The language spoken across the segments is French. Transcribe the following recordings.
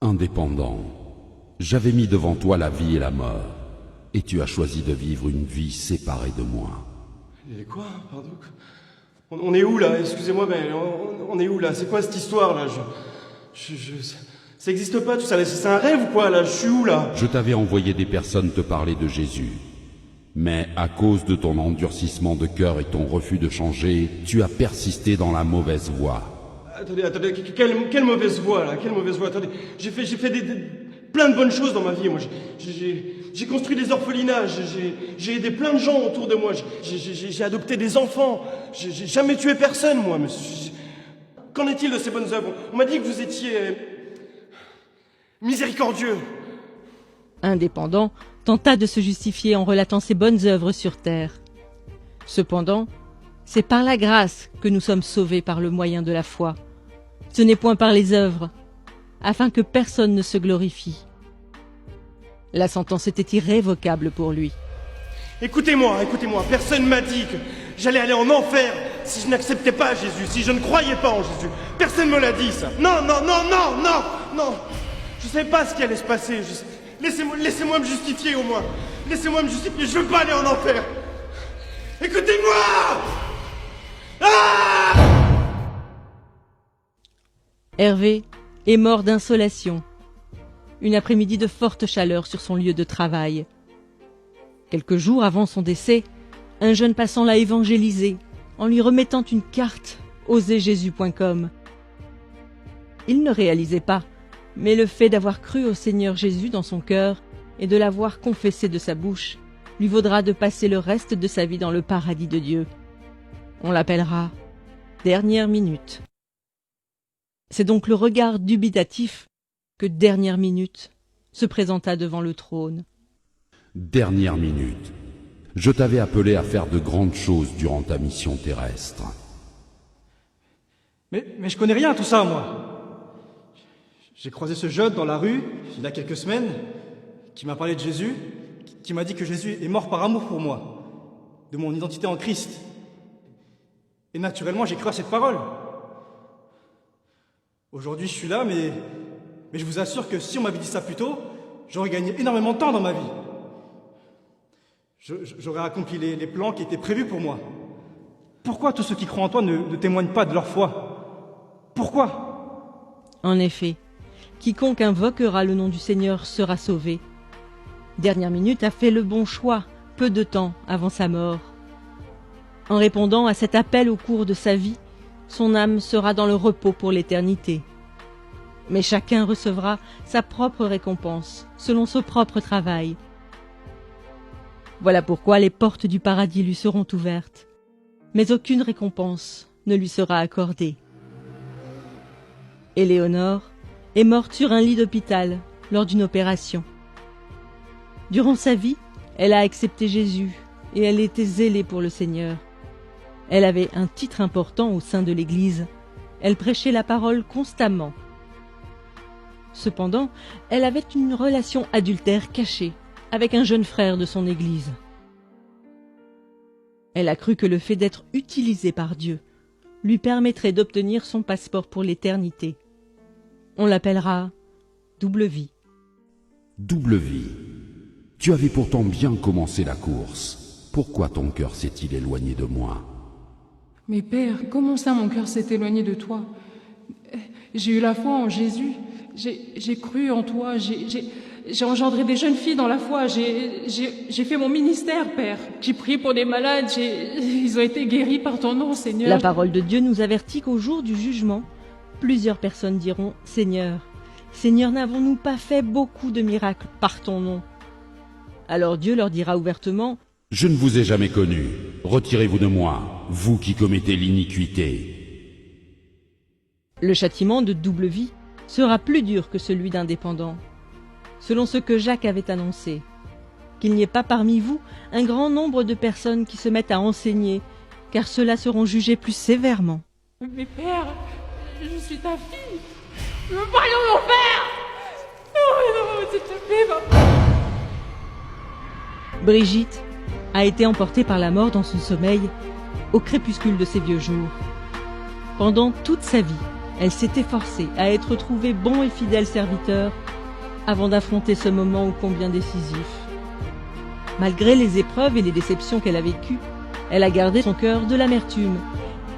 Indépendant, j'avais mis devant toi la vie et la mort, et tu as choisi de vivre une vie séparée de moi. Et quoi? Pardon? On est où là? Excusez-moi, mais on est où là? C'est quoi cette histoire là? Ça existe pas tout ça, c'est un rêve ou quoi là? Je suis où là? Je t'avais envoyé des personnes te parler de Jésus, mais à cause de ton endurcissement de cœur et ton refus de changer, tu as persisté dans la mauvaise voie. Attendez, quelle mauvaise voie là? Quelle mauvaise voie? Attendez, j'ai fait plein de bonnes choses dans ma vie. Moi, j'ai construit des orphelinats, j'ai aidé plein de gens autour de moi, j'ai adopté des enfants, j'ai jamais tué personne, moi. Mais qu'en est-il de ces bonnes œuvres? On m'a dit que vous étiez miséricordieux. Indépendant tenta de se justifier en relatant ses bonnes œuvres sur terre. Cependant, c'est par la grâce que nous sommes sauvés par le moyen de la foi. Ce n'est point par les œuvres, afin que personne ne se glorifie. La sentence était irrévocable pour lui. Écoutez-moi, personne m'a dit que j'allais aller en enfer si je n'acceptais pas Jésus, si je ne croyais pas en Jésus. Personne me l'a dit, ça. Non. Je ne savais pas ce qui allait se passer. Laissez-moi me justifier au moins. Laissez-moi me justifier, je veux pas aller en enfer. Écoutez-moi! Ah! Hervé est mort d'insolation. Une après-midi de forte chaleur sur son lieu de travail. Quelques jours avant son décès, un jeune passant l'a évangélisé en lui remettant une carte oserjésus.com. Il ne réalisait pas, mais le fait d'avoir cru au Seigneur Jésus dans son cœur et de l'avoir confessé de sa bouche lui vaudra de passer le reste de sa vie dans le paradis de Dieu. On l'appellera Dernière Minute. C'est donc le regard dubitatif que Dernière Minute se présenta devant le trône. Dernière minute. Je t'avais appelé à faire de grandes choses durant ta mission terrestre. Mais je connais rien à tout ça, moi. J'ai croisé ce jeune dans la rue, il y a quelques semaines, qui m'a parlé de Jésus, qui m'a dit que Jésus est mort par amour pour moi, de mon identité en Christ. Et naturellement, j'ai cru à cette parole. Aujourd'hui, je suis là, mais je vous assure que si on m'avait dit ça plus tôt, j'aurais gagné énormément de temps dans ma vie. J'aurais accompli les plans qui étaient prévus pour moi. Pourquoi tous ceux qui croient en toi ne témoignent pas de leur foi? Pourquoi? En effet, quiconque invoquera le nom du Seigneur sera sauvé. Dernière Minute a fait le bon choix, peu de temps avant sa mort. En répondant à cet appel au cours de sa vie, son âme sera dans le repos pour l'éternité. Mais chacun recevra sa propre récompense, selon son propre travail. Voilà pourquoi les portes du paradis lui seront ouvertes, mais aucune récompense ne lui sera accordée. Éléonore est morte sur un lit d'hôpital lors d'une opération. Durant sa vie, elle a accepté Jésus et elle était zélée pour le Seigneur. Elle avait un titre important au sein de l'Église. Elle prêchait la parole constamment. Cependant, elle avait une relation adultère cachée avec un jeune frère de son Église. Elle a cru que le fait d'être utilisée par Dieu lui permettrait d'obtenir son passeport pour l'éternité. On l'appellera Double Vie. Double vie. Tu avais pourtant bien commencé la course. Pourquoi ton cœur s'est-il éloigné de moi? Mais Père, comment ça mon cœur s'est éloigné de toi? J'ai eu la foi en Jésus, j'ai cru en toi, j'ai engendré des jeunes filles dans la foi, j'ai fait mon ministère, Père. J'ai prié pour des malades, ils ont été guéris par ton nom, Seigneur. La parole de Dieu nous avertit qu'au jour du jugement, plusieurs personnes diront « Seigneur, Seigneur, n'avons-nous pas fait beaucoup de miracles par ton nom ?» Alors Dieu leur dira ouvertement « Je ne vous ai jamais connu. Retirez-vous de moi, vous qui commettez l'iniquité. » Le châtiment de double vie sera plus dur que celui d'indépendant, selon ce que Jacques avait annoncé. Qu'il n'y ait pas parmi vous un grand nombre de personnes qui se mettent à enseigner, car ceux-là seront jugés plus sévèrement. Mais Père, je suis ta fille. Je veux pas aller en enfer. Non, s'il te plaît, va. Brigitte a été emportée par la mort dans son sommeil au crépuscule de ses vieux jours. Pendant toute sa vie, elle s'est efforcée à être trouvée bon et fidèle serviteur avant d'affronter ce moment ô combien décisif. Malgré les épreuves et les déceptions qu'elle a vécues, elle a gardé son cœur de l'amertume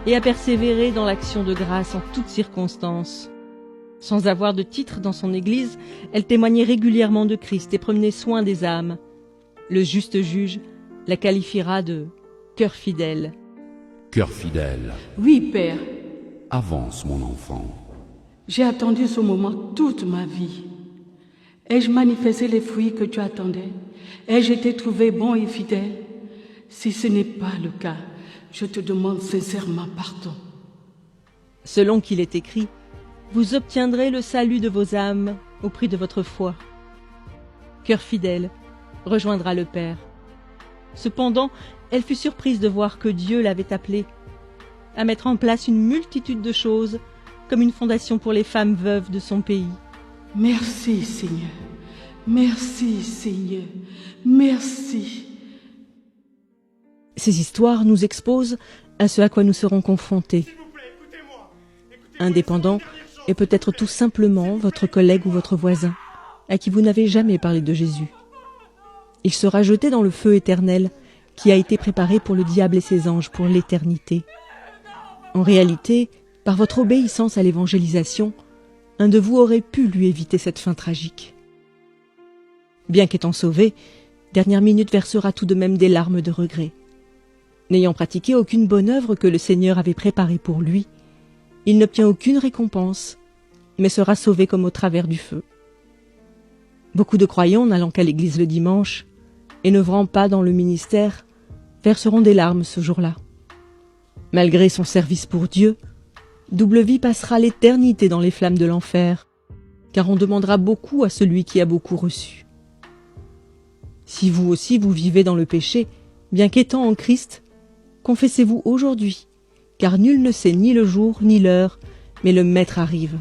et a persévéré dans l'action de grâce en toutes circonstances. Sans avoir de titre dans son église, elle témoignait régulièrement de Christ et prenait soin des âmes. Le juste juge la qualifiera de « cœur fidèle ». Cœur fidèle, Oui, Père, avance mon enfant. j'ai attendu ce moment toute ma vie. Ai-je manifesté les fruits que tu attendais? Ai-je été trouvé bon et fidèle? Si ce n'est pas le cas, je te demande sincèrement pardon. Selon qu'il est écrit, vous obtiendrez le salut de vos âmes au prix de votre foi. Cœur fidèle rejoindra le Père. Cependant, elle fut surprise de voir que Dieu l'avait appelée à mettre en place une multitude de choses comme une fondation pour les femmes veuves de son pays. Merci, Seigneur. Merci, Seigneur. Merci. Ces histoires nous exposent à ce à quoi nous serons confrontés. Indépendant est peut-être tout simplement votre collègue ou votre voisin, à qui vous n'avez jamais parlé de Jésus. Il sera jeté dans le feu éternel qui a été préparé pour le diable et ses anges pour l'éternité. En réalité, par votre obéissance à l'évangélisation, un de vous aurait pu lui éviter cette fin tragique. Bien qu'étant sauvé, Dernière Minute versera tout de même des larmes de regret. N'ayant pratiqué aucune bonne œuvre que le Seigneur avait préparée pour lui, il n'obtient aucune récompense, mais sera sauvé comme au travers du feu. Beaucoup de croyants n'allant qu'à l'église le dimanche et n'œuvrant pas dans le ministère verseront des larmes ce jour-là. Malgré son service pour Dieu, Double Vie passera l'éternité dans les flammes de l'enfer, car on demandera beaucoup à celui qui a beaucoup reçu. Si vous aussi vous vivez dans le péché, bien qu'étant en Christ, confessez-vous aujourd'hui, car nul ne sait ni le jour ni l'heure, mais le Maître arrive.